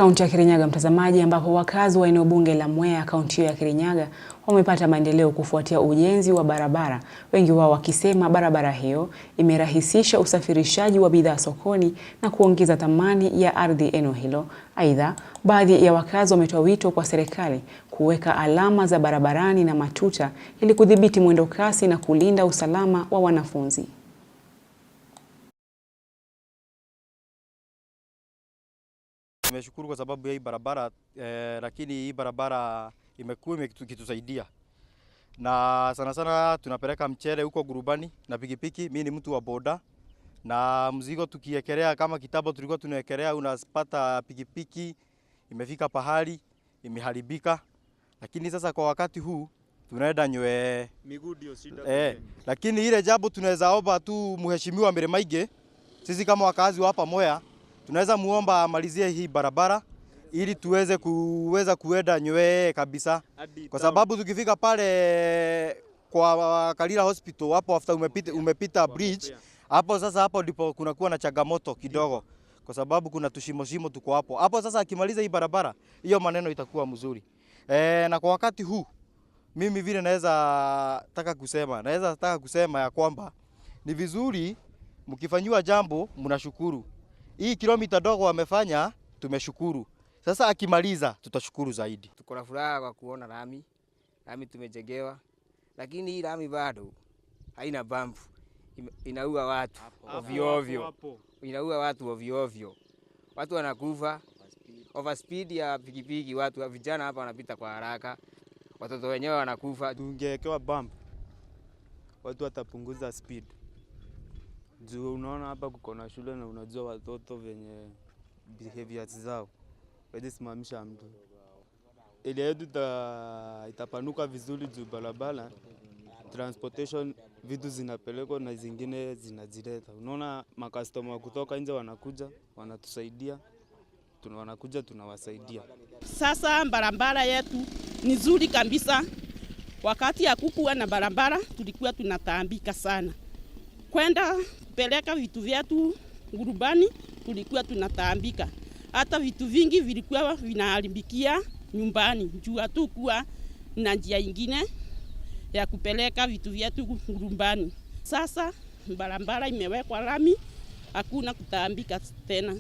kaunti ya Kirinyaga mtazamaji, ambapo wakazi wa eneo bunge la Mwea kaunti ya Kirinyaga wamepata maendeleo kufuatia ujenzi wa barabara, wengi wao wakisema barabara hiyo imerahisisha usafirishaji wa bidhaa sokoni na kuongeza thamani ya ardhi eneo hilo. Aidha, baadhi ya wakazi wametoa wito kwa serikali kuweka alama za barabarani na matuta ili kudhibiti mwendo kasi na kulinda usalama wa wanafunzi. Tumeshukuru kwa sababu ya hii barabara lakini hii barabara imekuwa ikitusaidia. Na sana sana tunapeleka mchele huko Gurubani na pikipiki. Mimi ni mtu wa boda na mzigo tukiekelea kama kitabo tulikuwa tunaekelea, unapata pikipiki imefika pahali imeharibika. Lakini sasa kwa wakati huu tunaenda nywe miguu ndio shida. Lakini ile jambo tunaweza omba tu mheshimiwa Miremaige, sisi kama wakazi wa hapa Mwea tunaweza muomba amalizie hii barabara ili tuweze kuenda Nywe kabisa, kwa sababu tukifika pale kwa Kalira Hospital hapo after umepita bridge hapo, sasa hapo ndipo kunakuwa na changamoto kidogo, kwa sababu kuna tushimo tuko hapo. Sasa akimaliza hii barabara hiyo maneno itakuwa mzuri. Na kwa wakati huu mimi vile naweza taka kusema ya kwamba ni vizuri mkifanywa jambo mnashukuru. Hii kilomita dogo wamefanya tumeshukuru. Sasa akimaliza tutashukuru zaidi. Tuko na furaha kwa kuona lami tumejengewa, lakini hii lami bado haina bump. Inaua watu ovyo ovyo. Inaua watu ovyo ovyo. Watu wanakufa overspeed ya pikipiki, watu vijana hapa wanapita kwa haraka. Watoto wenyewe wanakufa. Tungewekewa bump, watu watapunguza speed. Juu unaona hapa kuko na shule na unajua watoto venye behaviors zao. Wezi simamisha mtu. Ili yetu itapanuka vizuri juu barabara, transportation vitu zinapelekwa na zingine zinajileta. Unaona makastoma kutoka nje wanakuja, wanatusaidia. Wanakuja tunawasaidia. Sasa barabara yetu ni nzuri kabisa. Wakati ya kukuwa na barabara tulikuwa tunataambika sana. Kwenda kupeleka vitu vyetu Gurubani tulikuwa tunataambika. Hata vitu vingi vilikuwa vinaharibikia nyumbani juu hatukuwa na njia nyingine ya kupeleka vitu vyetu Gurubani. Sasa barabara imewekwa lami, hakuna kutaambika tena.